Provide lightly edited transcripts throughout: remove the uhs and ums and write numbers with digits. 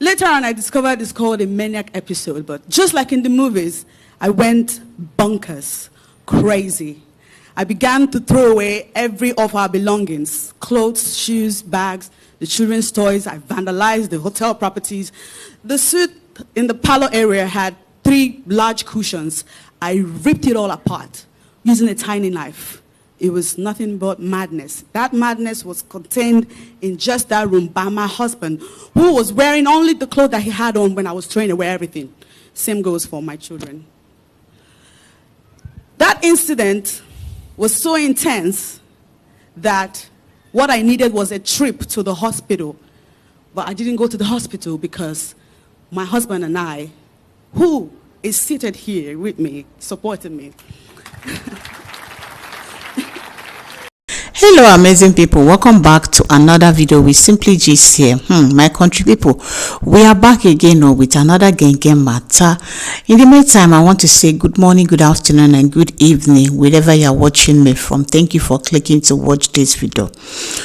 Later on, I discovered it's called a maniac episode, but just like in the movies, I went bonkers, crazy. I began to throw away every of our belongings, clothes, shoes, bags, the children's toys. I vandalized the hotel properties. The suite in the parlor area had 3 large cushions. I ripped it all apart using a tiny knife. It was nothing but madness. That madness was contained in just that room by my husband, who was wearing only the clothes that he had on when I was throwing away everything. Same goes for my children. That incident was so intense that what I needed was a trip to the hospital. But I didn't go to the hospital because my husband and I, who is seated here with me, supported me. Hello amazing people, welcome back to another video with Simply Gist here. My country people, we are back again with another gang matter. In the meantime, I want to say good morning, good afternoon and good evening wherever you are watching me from. Thank you for clicking to watch this video.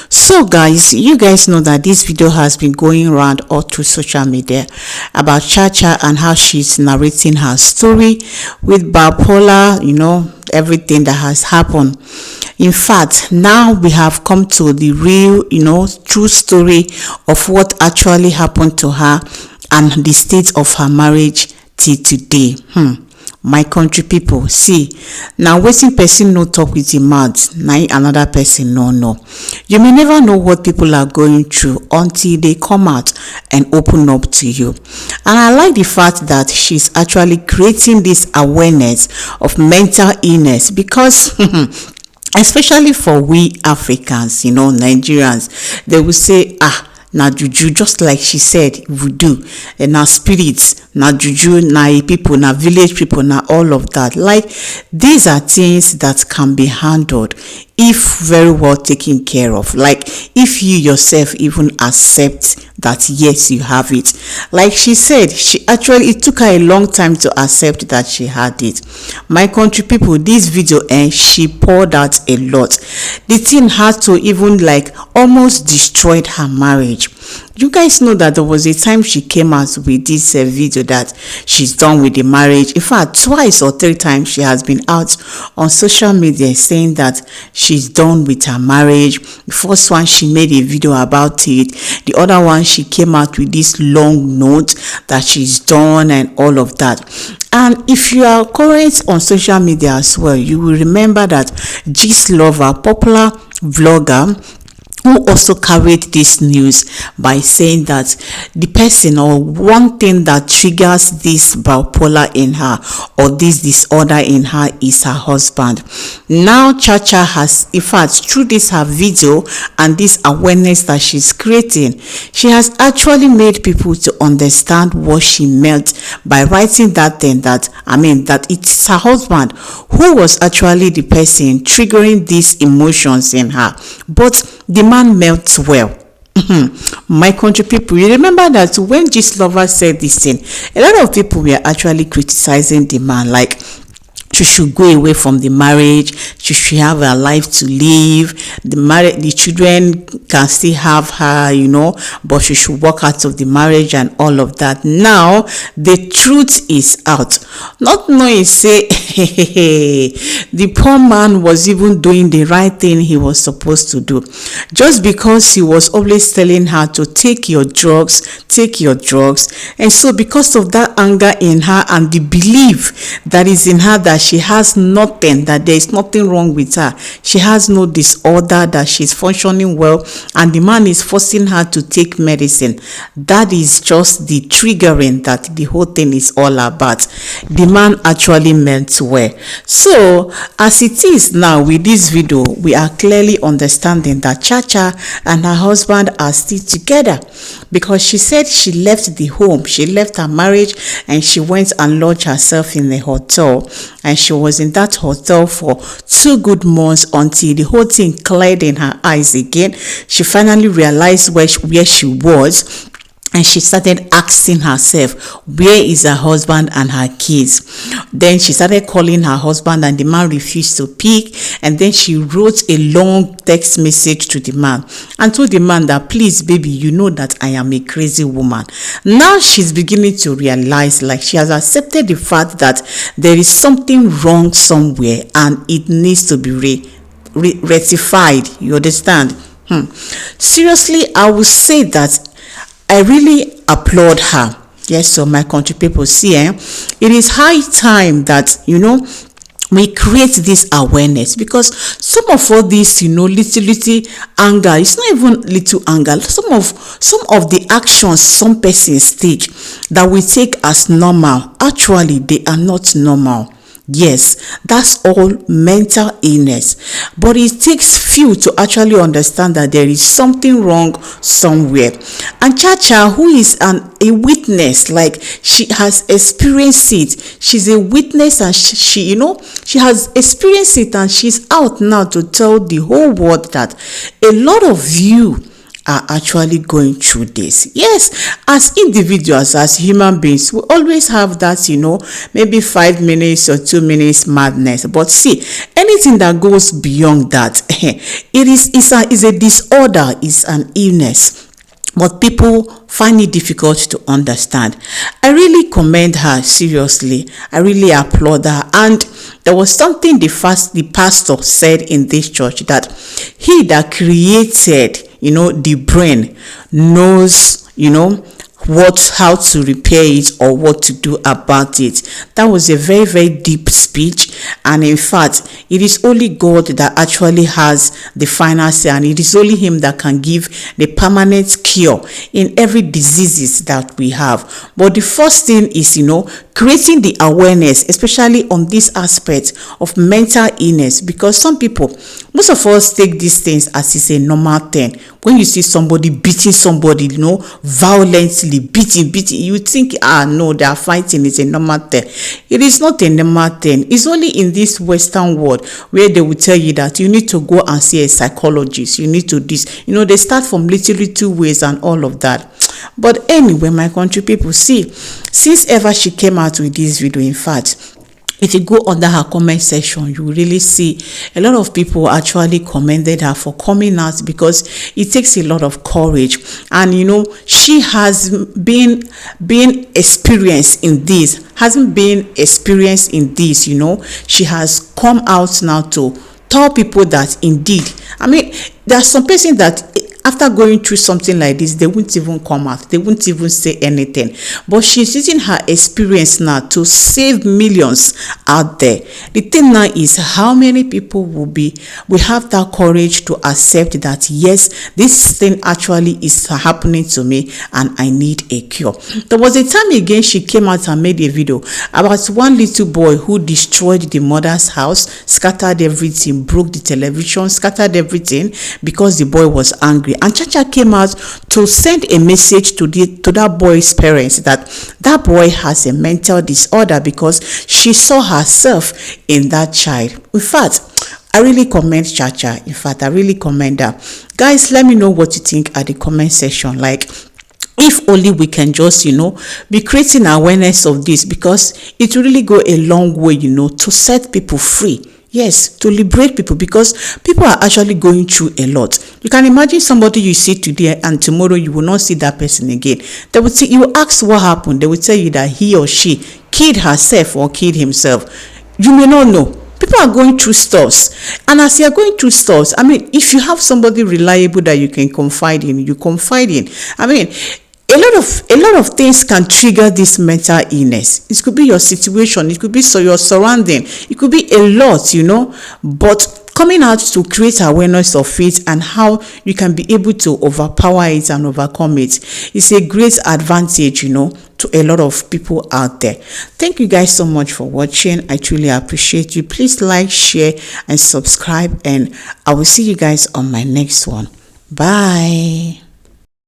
So guys, you guys know that this video has been going around all through social media about Chacha and how she's narrating her story with bipolar, everything that has happened. In fact, now we have come to the real, true story of what actually happened to her and the state of her marriage till today. My country people, see, now waiting person no talk with the mouth, now another person no. You may never know what people are going through until they come out and open up to you. And I like the fact that she's actually creating this awareness of mental illness because especially for we Africans, Nigerians, they will say, na juju, just like she said, voodoo, and na spirits, na juju, na people, na village people, na all of that. Like, these are things that can be handled if very well taken care of. Like, if you yourself even accept that yes, you have it. Like she said, it took her a long time to accept that she had it. My country people, this video she poured out a lot. The thing had to even almost destroyed her marriage. You guys know that there was a time she came out with this video that she's done with the marriage. In fact, 2 or 3 times she has been out on social media saying that she's done with her marriage. The first one, she made a video about it. The other one, she came out with this long note that she's done and all of that. And if you are current on social media as well, you will remember that Gist Lover, popular vlogger, who also carried this news by saying that the person or one thing that triggers this bipolar in her or this disorder in her is her husband. Now Chacha has, in fact, through this her video and this awareness that she's creating, she has actually made people to understand what she meant by writing that thing that it's her husband who was actually the person triggering these emotions in her. But the man melts well. My country people, you remember that when Gist Lover said this thing, a lot of people were actually criticizing the man, like she should go away from the marriage, she should have a life to live, the children can still have her, but she should walk out of the marriage and all of that. Now the truth is out. Not knowing, say, the poor man was even doing the right thing he was supposed to do. Just because he was always telling her to take your drugs. And so because of that anger in her and the belief that is in her that she has nothing, that there is nothing wrong with her, she has no disorder, that she's functioning well, and the man is forcing her to take medicine. That is just the triggering that the whole thing is all about. The man actually meant well. So as it is now with this video, we are clearly understanding that Chacha and her husband are still together, because she said she left the home, she left her marriage, and she went and lodged herself in a hotel, and she was in that hotel for 2 good months until the whole thing cleared in her eyes again. She finally realized where she was, and she started asking herself, where is her husband and her kids? Then she started calling her husband, and the man refused to pick. And then she wrote a long text message to the man and told the man that, please baby, you know that I am a crazy woman. Now she's beginning to realize, like, she has accepted the fact that there is something wrong somewhere and it needs to be rectified. You understand? Seriously, I will say that I really applaud her. Yes, so my country people, see, it is high time that, we create this awareness, because some of all this, little anger, it's not even little anger. Some of the actions some persons take that we take as normal, actually they are not normal. Yes, that's all mental illness, but it takes few to actually understand that there is something wrong somewhere. And Chacha, who is a witness, like, she has experienced it, she's a witness, and she has experienced it, and she's out now to tell the whole world that a lot of you are actually going through this. Yes, as individuals, as human beings, we always have that, maybe 5 minutes or 2 minutes madness. But see, anything that goes beyond that, is a disorder, is an illness. But people find it difficult to understand. I really commend her, seriously. I really applaud her. And there was something the pastor said in this church, that he that created the brain knows, how to repair it or what to do about it. That was a very, very deep speech. And in fact, it is only God that actually has the final say, and it is only him that can give the permanent cure in every diseases that we have. But the first thing is, creating the awareness, especially on this aspect of mental illness, because most of us take these things as it's a normal thing. When you see somebody beating somebody, violently beating, you think, no, they are fighting, it's a normal thing. It is not a normal thing. It's only in this Western world where they will tell you that you need to go and see a psychologist, you need to this, they start from little ways and all of that. But anyway, my country people, see, since ever she came out with this video, in fact, if you go under her comment section, you will really see a lot of people actually commended her for coming out, because it takes a lot of courage. And she has been experienced in this, she has come out now to tell people that indeed, there are some persons that after going through something like this, they won't even come out. They won't even say anything. But she's using her experience now to save millions out there. The thing now is, how many people will have that courage to accept that, yes, this thing actually is happening to me and I need a cure. There was a time again she came out and made a video about one little boy who destroyed the mother's house, scattered everything, broke the television, scattered everything because the boy was angry. And Chacha came out to send a message to that boy's parents that boy has a mental disorder, because she saw herself in that child. In fact, I really commend Chacha. In fact, I really commend her. Guys, let me know what you think at the comment section. Like, if only we can just, be creating awareness of this, because it will really go a long way, to set people free. Yes, to liberate people, because people are actually going through a lot. You can imagine somebody you see today and tomorrow you will not see that person again. They would say, you ask what happened, they will tell you that he or she killed herself or killed himself. You may not know. People are going through stuff, and as you are going through stuff, if you have somebody reliable that you can confide in, you confide in. A lot of things can trigger this mental illness. It could be your situation, it could be your surrounding, it could be a lot, but coming out to create awareness of it and how you can be able to overpower it and overcome it is a great advantage, to a lot of people out there. Thank you guys so much for watching. I truly appreciate you. Please like, share, and subscribe, and I will see you guys on my next one. Bye.